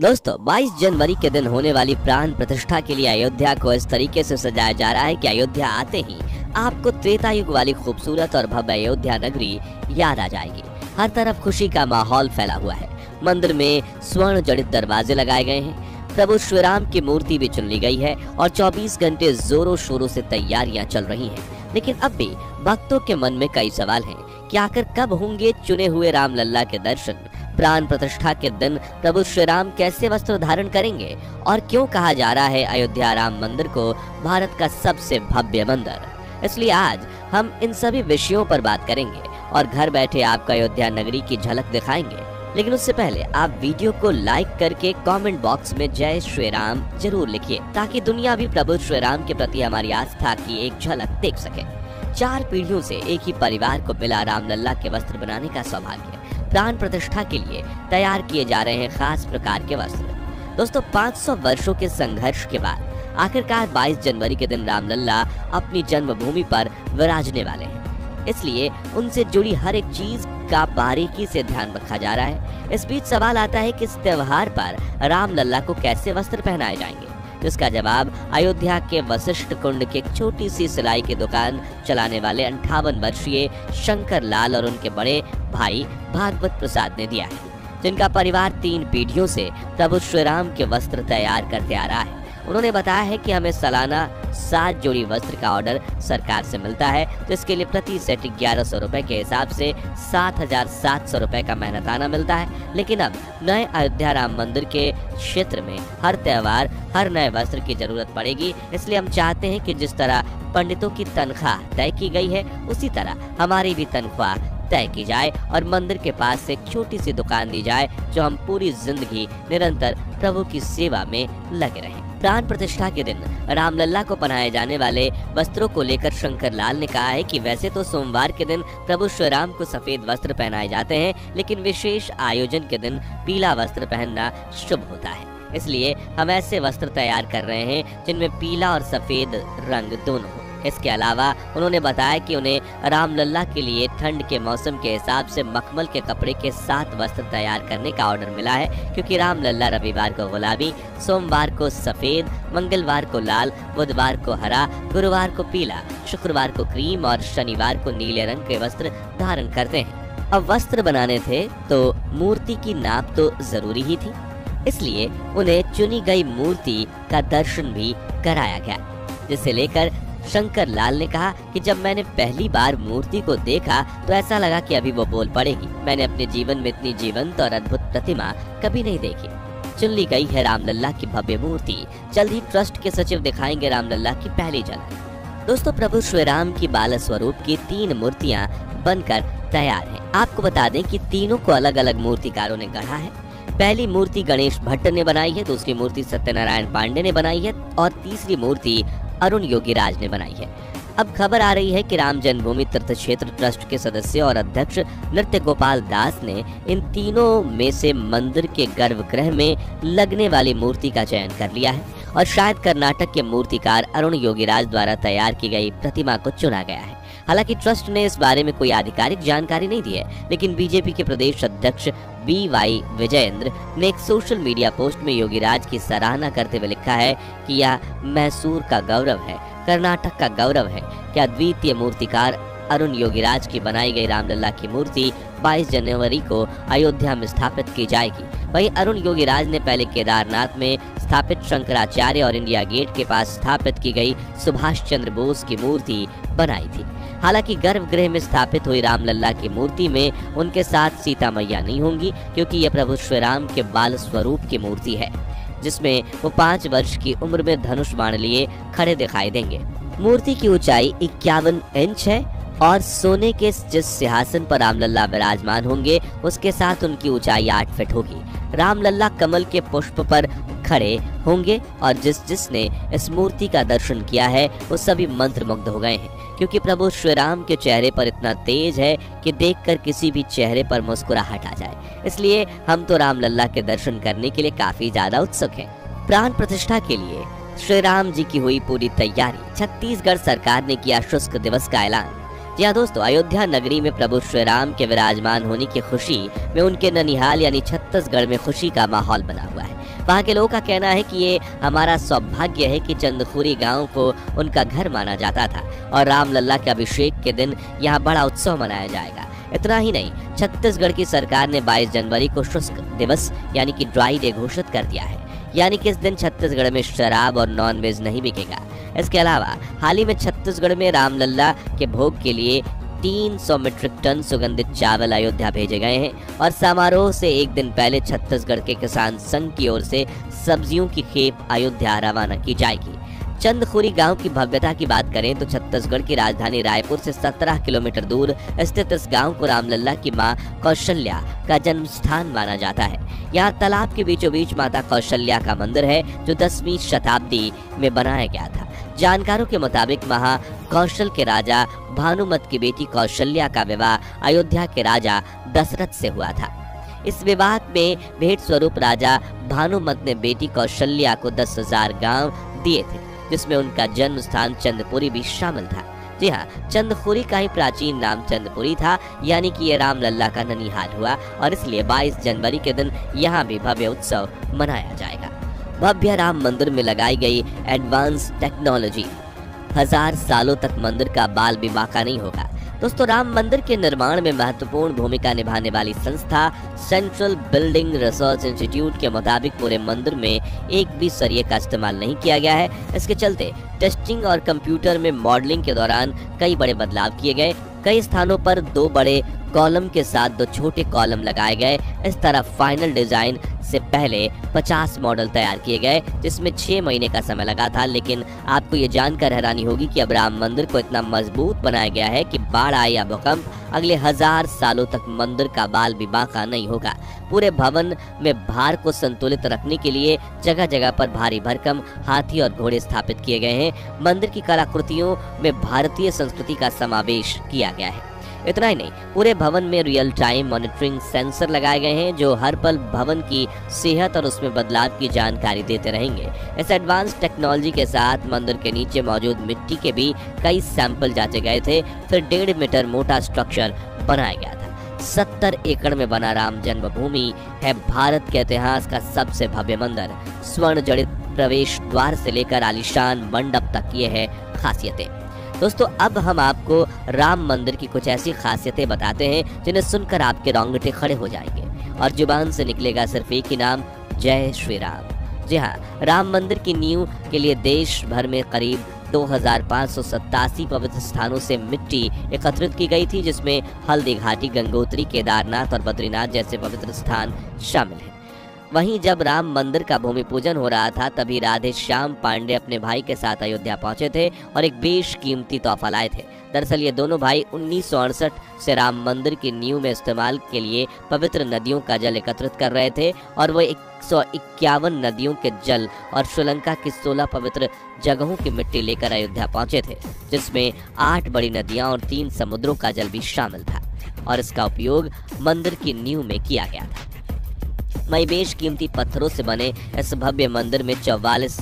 दोस्तों 22 जनवरी के दिन होने वाली प्राण प्रतिष्ठा के लिए अयोध्या को इस तरीके से सजाया जा रहा है कि अयोध्या आते ही आपको त्रेता युग वाली खूबसूरत और भव्य अयोध्या नगरी याद आ जाएगी। हर तरफ खुशी का माहौल फैला हुआ है। मंदिर में स्वर्ण जड़ित दरवाजे लगाए गए हैं। प्रभु श्री राम की मूर्ति भी चुन ली गई है और 24 घंटे जोरों शोरों से तैयारियां चल रही हैं। लेकिन अब भी भक्तों के मन में कई सवाल हैं कि आखिर कब होंगे चुने हुए रामलल्ला के दर्शन। प्राण प्रतिष्ठा के दिन प्रभु श्री राम कैसे वस्त्र धारण करेंगे और क्यों कहा जा रहा है अयोध्या राम मंदिर को भारत का सबसे भव्य मंदिर। इसलिए आज हम इन सभी विषयों पर बात करेंगे और घर बैठे आपको अयोध्या नगरी की झलक दिखाएंगे। लेकिन उससे पहले आप वीडियो को लाइक करके कमेंट बॉक्स में जय श्री राम जरूर लिखिए, ताकि दुनिया भी प्रभु श्री राम के प्रति हमारी आस्था की एक झलक देख सके। 4 पीढ़ियों से एक ही परिवार को मिला रामलल्ला के वस्त्र बनाने का सौभाग्य। प्राण प्रतिष्ठा के लिए तैयार किए जा रहे हैं खास प्रकार के वस्त्र। दोस्तों 500 वर्षों के संघर्ष के बाद आखिरकार 22 जनवरी के दिन रामलल्ला अपनी जन्मभूमि पर विराजने वाले हैं। इसलिए उनसे जुड़ी हर एक चीज का बारीकी से ध्यान रखा जा रहा है। इस बीच सवाल आता है कि इस त्योहार पर रामलल्ला को कैसे वस्त्र पहनाए जाएंगे, जिसका जवाब अयोध्या के वशिष्ठ कुंड के एक छोटी सी सिलाई की दुकान चलाने वाले 58 वर्षीय शंकर लाल और उनके बड़े भाई भागवत प्रसाद ने दिया है, जिनका परिवार 3 पीढ़ियों से प्रभु श्री राम के वस्त्र तैयार करते आ रहा है। उन्होंने बताया है कि हमें सालाना 7 जोड़ी वस्त्र का ऑर्डर सरकार से मिलता है, जिसके लिए प्रति सेट 1100 रुपए के हिसाब से 7700 रुपए का मेहनताना मिलता है। लेकिन अब नए अयोध्या राम मंदिर के क्षेत्र में हर त्योहार हर नए वस्त्र की जरूरत पड़ेगी। इसलिए हम चाहते हैं कि जिस तरह पंडितों की तनख्वाह तय की गई है, उसी तरह हमारी भी तनख्वाह तय की जाए और मंदिर के पास से एक छोटी सी दुकान दी जाए, जो हम पूरी जिंदगी निरंतर प्रभु की सेवा में लगे रहें। प्राण प्रतिष्ठा के दिन रामलल्ला को पहनाए जाने वाले वस्त्रों को लेकर शंकर लाल ने कहा है कि वैसे तो सोमवार के दिन प्रभु श्री राम को सफेद वस्त्र पहनाए जाते हैं, लेकिन विशेष आयोजन के दिन पीला वस्त्र पहनना शुभ होता है। इसलिए हम ऐसे वस्त्र तैयार कर रहे हैं जिनमें पीला और सफेद रंग दोनों हो। इसके अलावा उन्होंने बताया कि उन्हें रामलल्ला के लिए ठंड के मौसम के हिसाब से मखमल के कपड़े के 7 वस्त्र तैयार करने का ऑर्डर मिला है, क्योंकि रामलल्ला रविवार को गुलाबी, सोमवार को सफेद, मंगलवार को लाल, बुधवार को हरा, गुरुवार को पीला, शुक्रवार को क्रीम और शनिवार को नीले रंग के वस्त्र धारण करते हैं। अब वस्त्र बनाने थे तो मूर्ति की नाप तो जरूरी ही थी, इसलिए उन्हें चुनी गई मूर्ति का दर्शन भी कराया गया, जिसे लेकर शंकर लाल ने कहा कि जब मैंने पहली बार मूर्ति को देखा तो ऐसा लगा कि अभी वो बोल पड़ेगी। मैंने अपने जीवन में इतनी जीवंत और अद्भुत प्रतिमा कभी नहीं देखी। चुन ली गई है रामलल्ला की भव्य मूर्ति। जल्द ही ट्रस्ट के सचिव दिखाएंगे रामलल्ला की पहली झलक। दोस्तों प्रभु श्री राम की बाल स्वरूप की 3 मूर्तियां बनकर तैयार हैं। आपको बता दें कि तीनों को अलग अलग मूर्तिकारों ने गढ़ा है। पहली मूर्ति गणेश भट्ट ने बनाई है, दूसरी मूर्ति सत्यनारायण पांडे ने बनाई है और तीसरी मूर्ति अरुण योगीराज ने बनाई है। अब खबर आ रही है कि राम जन्मभूमि तीर्थ क्षेत्र ट्रस्ट के सदस्य और अध्यक्ष नृत्य गोपाल दास ने इन तीनों में से मंदिर के गर्भगृह में लगने वाली मूर्ति का चयन कर लिया है और शायद कर्नाटक के मूर्तिकार अरुण योगीराज द्वारा तैयार की गई प्रतिमा को चुना गया है। हालांकि ट्रस्ट ने इस बारे में कोई आधिकारिक जानकारी नहीं दी है, लेकिन बीजेपी के प्रदेश अध्यक्ष BY विजयेंद्र ने एक सोशल मीडिया पोस्ट में योगीराज की सराहना करते हुए लिखा है कि यह मैसूर का गौरव है, कर्नाटक का गौरव है कि अद्वितीय मूर्तिकार अरुण योगीराज की बनाई गई रामलल्ला की मूर्ति 22 जनवरी को अयोध्या में स्थापित की जाएगी। वहीं अरुण योगीराज ने पहले केदारनाथ में स्थापित शंकराचार्य और इंडिया गेट के पास स्थापित की गई सुभाष चंद्र बोस की मूर्ति बनाई थी। हालांकि गर्भगृह में स्थापित हुई रामलल्ला की मूर्ति में उनके साथ सीता मैया नहीं होंगी, क्योंकि यह प्रभु श्री राम के बाल स्वरूप की मूर्ति है, जिसमें वो 5 वर्ष की उम्र में धनुष बाण लिए खड़े दिखाई देंगे। मूर्ति की ऊंचाई 51 इंच है और सोने के जिस सिंहासन पर रामलल्ला विराजमान होंगे उसके साथ उनकी ऊंचाई 8 फीट होगी। रामलल्ला कमल के पुष्प पर खड़े होंगे और जिसने इस मूर्ति का दर्शन किया है वो सभी मंत्रमुग्ध हो गए हैं, क्योंकि प्रभु श्री राम के चेहरे पर इतना तेज है कि देखकर किसी भी चेहरे पर मुस्कुराहट आ जाए। इसलिए हम तो रामलल्ला के दर्शन करने के लिए काफी ज्यादा उत्सुक हैं। प्राण प्रतिष्ठा के लिए श्री राम जी की हुई पूरी तैयारी। छत्तीसगढ़ सरकार ने किया शुष्क दिवस का ऐलान। जी हाँ दोस्तों, अयोध्या नगरी में प्रभु श्री राम के विराजमान होने की खुशी में उनके ननिहाल यानी छत्तीसगढ़ में खुशी का माहौल बना हुआ है। वहाँ के लोगों का कहना है कि ये हमारा सौभाग्य है कि चंदखुरी गांव को उनका घर माना जाता था और रामलला के अभिषेक के दिन यहाँ बड़ा उत्सव मनाया जाएगा। इतना ही नहीं, छत्तीसगढ़ की सरकार ने 22 जनवरी को शुष्क दिवस यानी कि ड्राई डे घोषित कर दिया है, यानी कि इस दिन छत्तीसगढ़ में शराब और नॉनवेज नहीं बिकेगा। इसके अलावा हाल ही में छत्तीसगढ़ में रामलला के भोग के लिए 300 मीट्रिक टन सुगंधित चावल अयोध्या भेजे गए हैं और समारोह से एक दिन पहले छत्तीसगढ़ के किसान संघ की ओर से सब्जियों की खेप अयोध्या रवाना की जाएगी। चंदखुरी गांव की भव्यता की बात करें तो छत्तीसगढ़ की राजधानी रायपुर से 17 किलोमीटर दूर स्थित इस गांव को रामलला की मां कौशल्या का जन्म स्थान माना जाता है। यहाँ तालाब के बीचों बीच माता कौशल्या का मंदिर है जो 10वीं शताब्दी में बनाया गया था। जानकारों के मुताबिक महाकौशल के राजा भानुमत की बेटी कौशल्या का विवाह अयोध्या के राजा दशरथ से हुआ था। इस विवाह में भेंट स्वरूप राजा भानुमत ने बेटी कौशल्या को 10,000 गांव दिए थे, जिसमें उनका जन्म स्थान चंदपुरी भी शामिल था। जी हाँ, चंदखुरी का ही प्राचीन नाम चंदपुरी था, यानी कि ये रामलला का ननिहाल हुआ और इसलिए 22 जनवरी के दिन यहाँ भी भव्य उत्सव मनाया जाएगा। भव्य राम मंदिर में लगाई गई एडवांस टेक्नोलॉजी 1000 सालों तक मंदिर का बाल भी बाका नहीं होगा। दोस्तों, राम मंदिर के निर्माण में महत्वपूर्ण भूमिका निभाने वाली संस्था सेंट्रल बिल्डिंग रिसर्च इंस्टीट्यूट के मुताबिक पूरे मंदिर में एक भी सरिये का इस्तेमाल नहीं किया गया है। इसके चलते टेस्टिंग और कंप्यूटर में मॉडलिंग के दौरान कई बड़े बदलाव किए गए। कई स्थानों पर 2 बड़े कॉलम के साथ 2 छोटे कॉलम लगाए गए। इस तरह फाइनल डिजाइन से पहले 50 मॉडल तैयार किए गए, जिसमें 6 महीने का समय लगा था। लेकिन आपको ये जानकर हैरानी होगी कि अब राम मंदिर को इतना मजबूत बनाया गया है कि बाढ़ आए या भूकंप, अगले 1000 सालों तक मंदिर का बाल भी बांका नहीं होगा। पूरे भवन में भार को संतुलित रखने के लिए जगह जगह पर भारी भरकम हाथी और घोड़े स्थापित किए गए हैं। मंदिर की कलाकृतियों में भारतीय संस्कृति का समावेश किया गया है। इतना ही नहीं, पूरे भवन में रियल टाइम मॉनिटरिंग सेंसर लगाए गए हैं जो हर पल भवन की सेहत और उसमें बदलाव की जानकारी देते रहेंगे। इस एडवांस टेक्नोलॉजी के साथ मंदिर के नीचे मौजूद मिट्टी के भी कई सैंपल जांचे गए थे। फिर 1.5 मीटर मोटा स्ट्रक्चर बनाया गया था। 70 एकड़ में बना राम जन्मभूमि है भारत के इतिहास का सबसे भव्य मंदिर। स्वर्ण जड़ित प्रवेश द्वार से लेकर आलीशान मंडप तक ये है खासियतें। दोस्तों, अब हम आपको राम मंदिर की कुछ ऐसी खासियतें बताते हैं जिन्हें सुनकर आपके रोंगटे खड़े हो जाएंगे और जुबान से निकलेगा सिर्फ एक ही नाम, जय श्री राम। जी हाँ, राम मंदिर की नींव के लिए देश भर में करीब 2587 पवित्र स्थानों से मिट्टी एकत्रित की गई थी, जिसमें हल्दी घाटी, गंगोत्री, केदारनाथ और बद्रीनाथ जैसे पवित्र स्थान शामिल हैं। वहीं जब राम मंदिर का भूमि पूजन हो रहा था तभी राधे श्याम पांडे अपने भाई के साथ अयोध्या पहुंचे थे और एक बेशकीमती तोहफा लाए थे। दरअसल ये दोनों भाई 1968 से राम मंदिर की नींव में इस्तेमाल के लिए पवित्र नदियों का जल एकत्रित कर रहे थे और वो 151 नदियों के जल और श्रीलंका की 16 पवित्र जगहों की मिट्टी लेकर अयोध्या पहुंचे थे, जिसमें 8 बड़ी नदियां और 3 समुद्रों का जल भी शामिल था और इसका उपयोग मंदिर की नींव में किया गया था। वहीं बेशकीमती पत्थरों से बने इस भव्य मंदिर में 44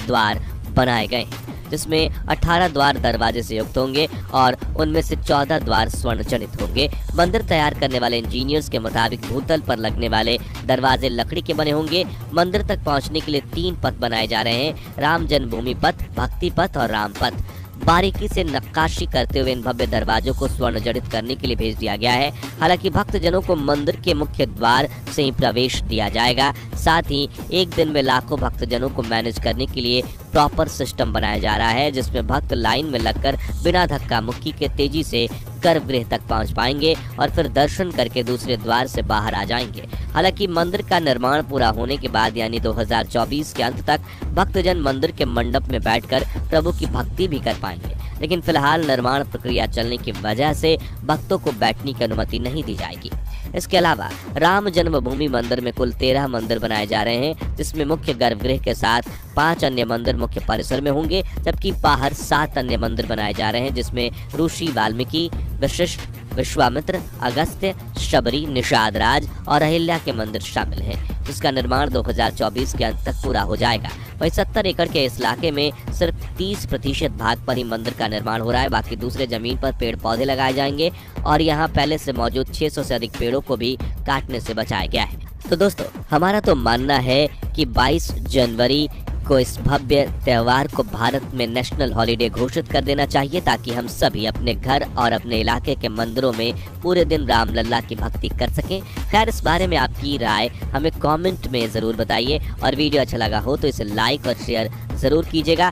द्वार बनाए गए हैं, जिसमें 18 द्वार दरवाजे से युक्त होंगे और उनमें से 14 द्वार स्वर्ण जड़ित होंगे। मंदिर तैयार करने वाले इंजीनियर्स के मुताबिक भूतल पर लगने वाले दरवाजे लकड़ी के बने होंगे। मंदिर तक पहुंचने के लिए 3 पथ बनाए जा रहे हैं, राम जन्मभूमि पथ, भक्ति पथ और राम पथ। बारीकी से नक्काशी करते हुए इन भव्य दरवाजों को स्वर्ण जड़ित करने के लिए भेज दिया गया है। हालांकि भक्तजनों को मंदिर के मुख्य द्वार से ही प्रवेश दिया जाएगा। साथ ही एक दिन में लाखों भक्तजनों को मैनेज करने के लिए प्रॉपर सिस्टम बनाया जा रहा है, जिसमें भक्त लाइन में लगकर बिना धक्का मुक्की के तेजी से गर्भगृह तक पहुंच पाएंगे और फिर दर्शन करके दूसरे द्वार से बाहर आ जाएंगे। हालांकि मंदिर का निर्माण पूरा होने के बाद यानी 2024 के अंत तक भक्तजन मंदिर के मंडप में बैठकर प्रभु की भक्ति भी कर पाएंगे, लेकिन फिलहाल निर्माण प्रक्रिया चलने की वजह से भक्तों को बैठने की अनुमति नहीं दी जाएगी। इसके अलावा राम जन्मभूमि मंदिर में कुल 13 मंदिर बनाए जा रहे हैं, जिसमें मुख्य गर्भगृह के साथ 5 अन्य मंदिर मुख्य परिसर में होंगे, जबकि बाहर 7 अन्य मंदिर बनाए जा रहे हैं, जिसमें ऋषि वाल्मीकि, वशिष्ठ, विश्वामित्र, अगस्त्य, शबरी, निषाद राज और अहिल्या के मंदिर शामिल हैं, जिसका निर्माण 2024 के अंत तक पूरा हो जाएगा। वहीं 70 एकड़ के इस इलाके में सिर्फ 30% भाग पर ही मंदिर का निर्माण हो रहा है, बाकी दूसरे जमीन पर पेड़ पौधे लगाए जाएंगे और यहाँ पहले से मौजूद 600 से अधिक पेड़ों को भी काटने से बचाया गया है। तो दोस्तों, हमारा तो मानना है कि 22 जनवरी को इस भव्य त्योहार को भारत में नेशनल हॉलिडे घोषित कर देना चाहिए, ताकि हम सभी अपने घर और अपने इलाके के मंदिरों में पूरे दिन राम लल्ला की भक्ति कर सकें। खैर, इस बारे में आपकी राय हमें कमेंट में ज़रूर बताइए और वीडियो अच्छा लगा हो तो इसे लाइक और शेयर ज़रूर कीजिएगा।